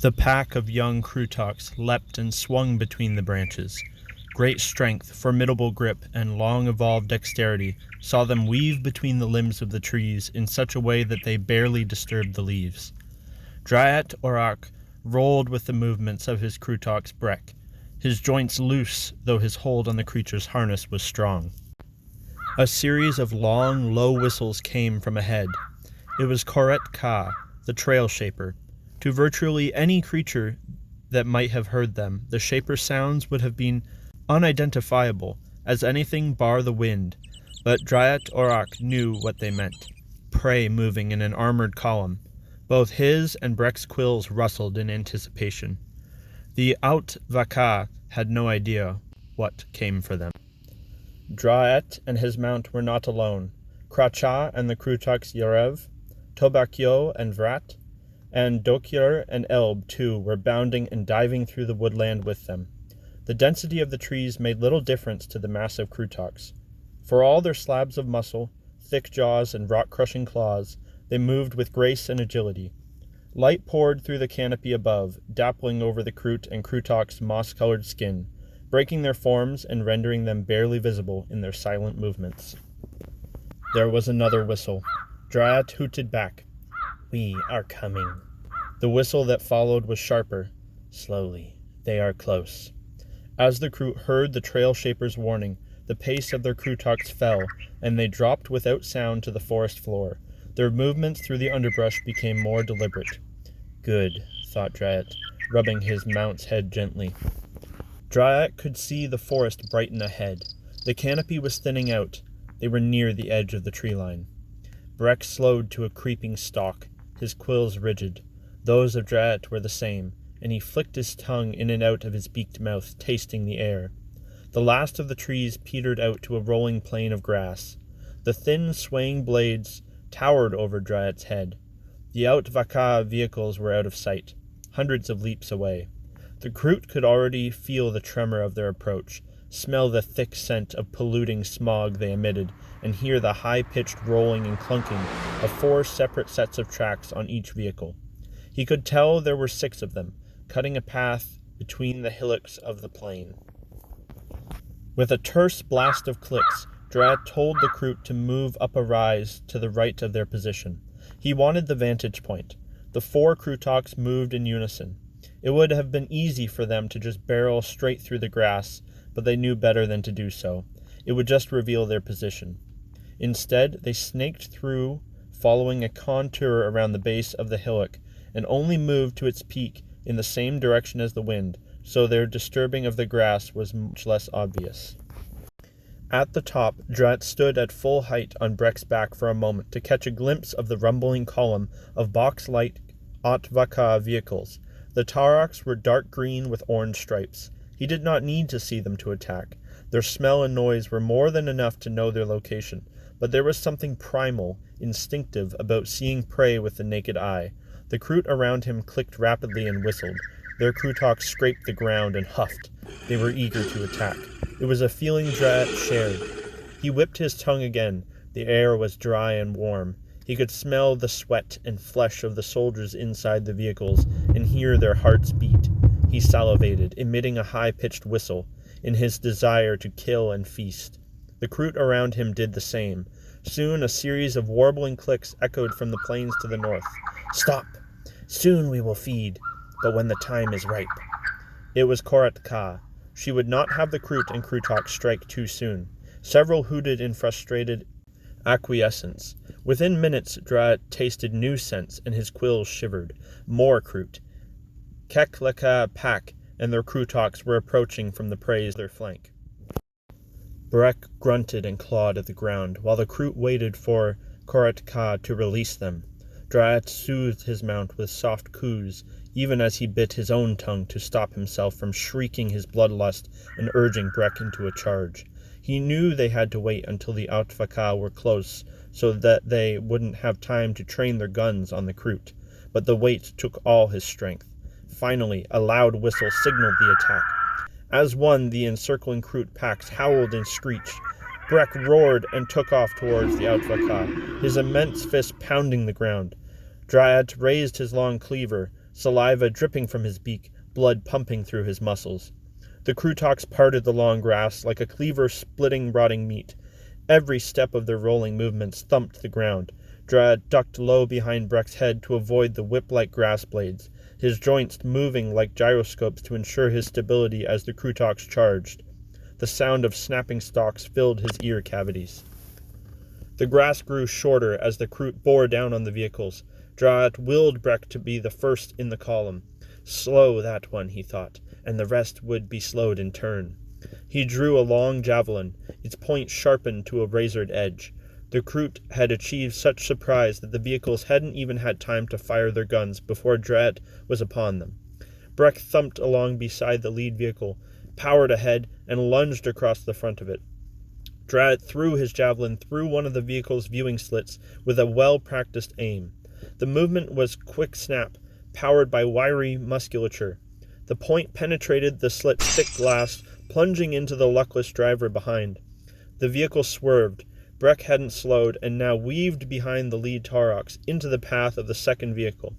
The pack of young KROOTs leapt and swung between the branches. Great strength, formidable grip, and long-evolved dexterity saw them weave between the limbs of the trees in such a way that they barely disturbed the leaves. Dryat Orak rolled with the movements of his KROOT's Brek, his joints loose, though his hold on the creature's harness was strong. A series of long, low whistles came from ahead. It was KROOT Ka, the Trail Shaper. To virtually any creature that might have heard them, the Shaper's sounds would have been unidentifiable as anything bar the wind, but Dryat Orak knew what they meant. Prey moving in an armored column. Both his and Brek's quills rustled in anticipation. The Out-Vaka had no idea what came for them. Dryat and his mount were not alone. Kracha and the KROOTs Yarev, Tobakyo and Vrat, and Dokir and Elb, too, were bounding and diving through the woodland with them. The density of the trees made little difference to the massive KROOTs. For all their slabs of muscle, thick jaws, and rock-crushing claws, they moved with grace and agility. Light poured through the canopy above, dappling over the KROOT and KROOT's moss-colored skin, breaking their forms and rendering them barely visible in their silent movements. There was another whistle. Dryat hooted back. "We are coming." The whistle that followed was sharper. "Slowly. They are close." As the KROOT heard the Trail Shaper's warning, the pace of their KROOTs fell, and they dropped without sound to the forest floor. Their movements through the underbrush became more deliberate. "Good," thought Dryat, rubbing his mount's head gently. Dryat could see the forest brighten ahead. The canopy was thinning out. They were near the edge of the tree line. Brek slowed to a creeping stalk, his quills rigid. Those of Dryat were the same, and he flicked his tongue in and out of his beaked mouth, tasting the air. The last of the trees petered out to a rolling plain of grass. The thin, swaying blades towered over Dryat's head. The Out-Vaka vehicles were out of sight, hundreds of leaps away. The KROOT could already feel the tremor of their approach, smell the thick scent of polluting smog they emitted, and hear the high-pitched rolling and clunking of 4 separate sets of tracks on each vehicle. He could tell there were 6 of them, cutting a path between the hillocks of the plain. With a terse blast of clicks, Dryat told the KROOT to move up a rise to the right of their position. He wanted the vantage point. The 4 KROOTs moved in unison. It would have been easy for them to just barrel straight through the grass, but they knew better than to do so. It would just reveal their position. Instead, they snaked through, following a contour around the base of the hillock, and only moved to its peak in the same direction as the wind, so their disturbing of the grass was much less obvious. At the top, Dryat stood at full height on Brek's back for a moment to catch a glimpse of the rumbling column of box-like Out-Vaka vehicles. The Taraks were dark green with orange stripes. He did not need to see them to attack. Their smell and noise were more than enough to know their location, but there was something primal, instinctive about seeing prey with the naked eye. The KROOT around him clicked rapidly and whistled. Their KROOTs scraped the ground and huffed. They were eager to attack. It was a feeling Dryat shared. He whipped his tongue again. The air was dry and warm. He could smell the sweat and flesh of the soldiers inside the vehicles and hear their hearts beat. He salivated, emitting a high-pitched whistle, in his desire to kill and feast. The KROOT around him did the same. Soon a series of warbling clicks echoed from the plains to the north. "Stop! Soon we will feed, but when the time is ripe." It was KROOT Ka. She would not have the KROOT and KROOT strike too soon. Several hooted in frustrated acquiescence. Within minutes, Dryat tasted new scents, and his quills shivered. More KROOT. Kekleka Pack and their KROOTs were approaching from the prey's their flank. Brek grunted and clawed at the ground, while the KROOT waited for KROOT Ka to release them. Dryat soothed his mount with soft coos, even as he bit his own tongue to stop himself from shrieking his bloodlust and urging Brek into a charge. He knew they had to wait until the Out-Vaka were close, so that they wouldn't have time to train their guns on the KROOT, but the wait took all his strength. Finally, a loud whistle signaled the attack. As one, the encircling KROOT packs howled and screeched. Brek roared and took off towards the Out-Vaka, his immense fist pounding the ground. Dryat raised his long cleaver, saliva dripping from his beak, blood pumping through his muscles. The Krootoks parted the long grass like a cleaver splitting rotting meat. Every step of their rolling movements thumped the ground. Dryad ducked low behind Breck's head to avoid the whip-like grass blades, his joints moving like gyroscopes to ensure his stability as the Krootoks charged. The sound of snapping stalks filled his ear cavities. The grass grew shorter as the Kroot bore down on the vehicles. Dryad willed Breck to be the first in the column. Slow that one, he thought, and the rest would be slowed in turn. He drew a long javelin, its point sharpened to a razored edge. The Kroot had achieved such surprise that the vehicles hadn't even had time to fire their guns before Dryad was upon them. Breck thumped along beside the lead vehicle, powered ahead, and lunged across the front of it. Dryad threw his javelin through one of the vehicle's viewing slits with a well-practiced aim. The movement was quick snap, powered by wiry musculature. The point penetrated the slit's thick glass, plunging into the luckless driver behind. The vehicle swerved. Breck hadn't slowed, and now weaved behind the lead Taurox into the path of the second vehicle.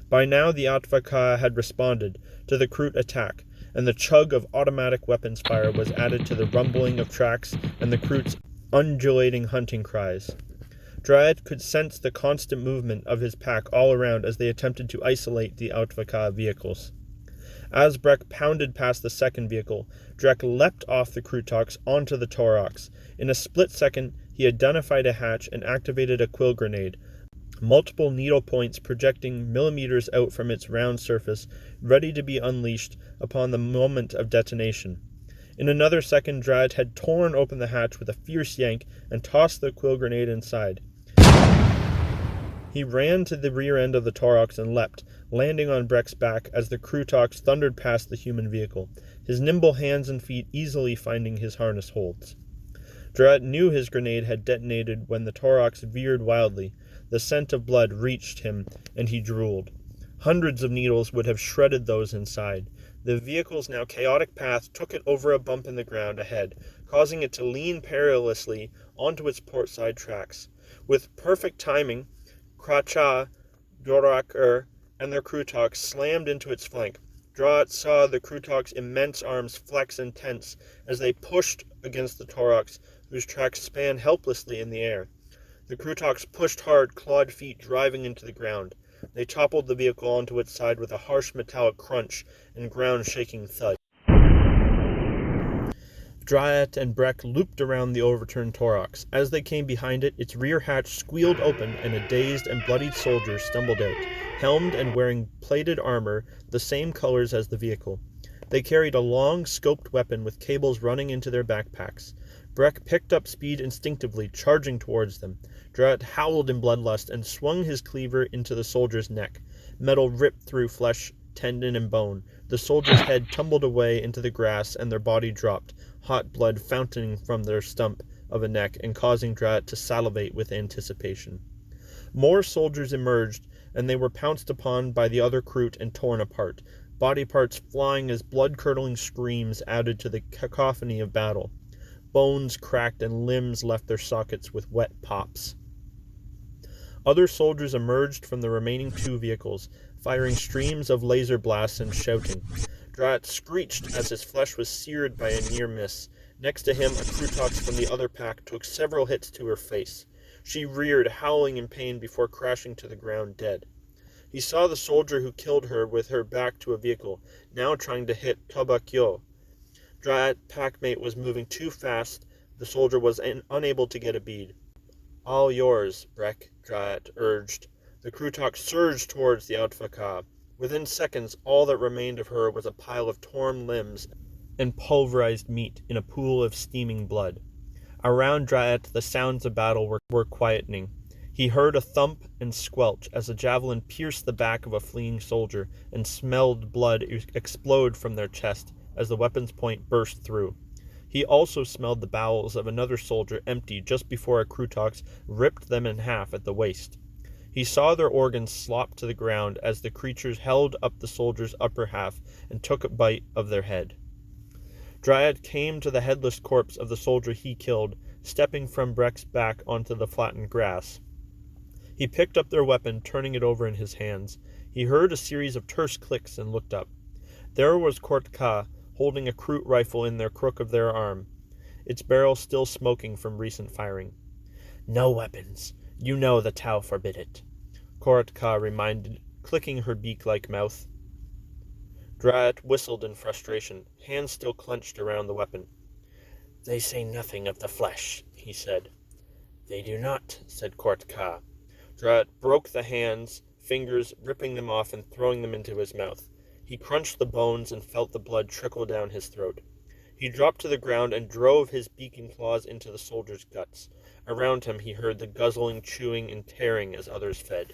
By now the Atvaka had responded to the Kroot attack, and the chug of automatic weapons fire was added to the rumbling of tracks and the Kroot's undulating hunting cries. Dryad could sense the constant movement of his pack all around as they attempted to isolate the Atvaka vehicles. As Breck pounded past the second vehicle, Drek leapt off the Krootoks onto the Taurox. In a split second, he identified a hatch and activated a quill grenade, multiple needle points projecting millimeters out from its round surface, ready to be unleashed upon the moment of detonation. In another second, Dryad had torn open the hatch with a fierce yank and tossed the quill grenade inside. He ran to the rear end of the Taurox and leapt, landing on Breck's back as the Krootoks thundered past the human vehicle, his nimble hands and feet easily finding his harness holds. Dryad knew his grenade had detonated when the Taurox veered wildly. The scent of blood reached him, and he drooled. Hundreds of needles would have shredded those inside. The vehicle's now chaotic path took it over a bump in the ground ahead, causing it to lean perilously onto its portside tracks. With perfect timing, Kracha, Dorak and their Krootoks slammed into its flank. Dryad saw the Krootok's immense arms flex and tense as they pushed against the Taurox, whose tracks span helplessly in the air. The Krootoks pushed hard, clawed feet driving into the ground. They toppled the vehicle onto its side with a harsh metallic crunch and ground-shaking thud. Dryad and Breck looped around the overturned Taurox. As they came behind it, its rear hatch squealed open and a dazed and bloodied soldier stumbled out, helmed and wearing plated armor the same colors as the vehicle. They carried a long, scoped weapon with cables running into their backpacks. Breck picked up speed instinctively, charging towards them. Dryad howled in bloodlust and swung his cleaver into the soldier's neck. Metal ripped through flesh, tendon, and bone. The soldier's head tumbled away into the grass and their body dropped, hot blood fountaining from their stump of a neck and causing Dryad to salivate with anticipation. More soldiers emerged, and they were pounced upon by the other Kroot and torn apart, body parts flying as blood-curdling screams added to the cacophony of battle. Bones cracked and limbs left their sockets with wet pops. Other soldiers emerged from the remaining two vehicles, firing streams of laser blasts and shouting. Dryad screeched as his flesh was seared by a near miss. Next to him, a Krootox from the other pack took several hits to her face. She reared, howling in pain before crashing to the ground dead. He saw the soldier who killed her with her back to a vehicle, now trying to hit Tobakyo. Dryad's packmate was moving too fast. The soldier was unable to get a bead. "All yours, Breck," Dryad urged. The Krootox surged towards the Atvaka. Within seconds, all that remained of her was a pile of torn limbs and pulverized meat in a pool of steaming blood. Around Dryad, the sounds of battle were quietening. He heard a thump and squelch as a javelin pierced the back of a fleeing soldier and smelled blood explode from their chest as the weapon's point burst through. He also smelled the bowels of another soldier empty just before a Krootox ripped them in half at the waist. He saw their organs slop to the ground as the creatures held up the soldier's upper half and took a bite of their head. Dryad came to the headless corpse of the soldier he killed, stepping from Breck's back onto the flattened grass. He picked up their weapon, turning it over in his hands. He heard a series of terse clicks and looked up. There was KROOT, holding a KROOT rifle in the crook of their arm, its barrel still smoking from recent firing. "No weapons. You know the Tau forbid it," KROOT reminded, clicking her beak-like mouth. Drat whistled in frustration, hands still clenched around the weapon. "They say nothing of the flesh," he said. "They do not," said KROOT. Drat broke the hands, fingers, ripping them off and throwing them into his mouth. He crunched the bones and felt the blood trickle down his throat. He dropped to the ground and drove his beak and claws into the soldier's guts. Around him he heard the guzzling, chewing, and tearing as others fed.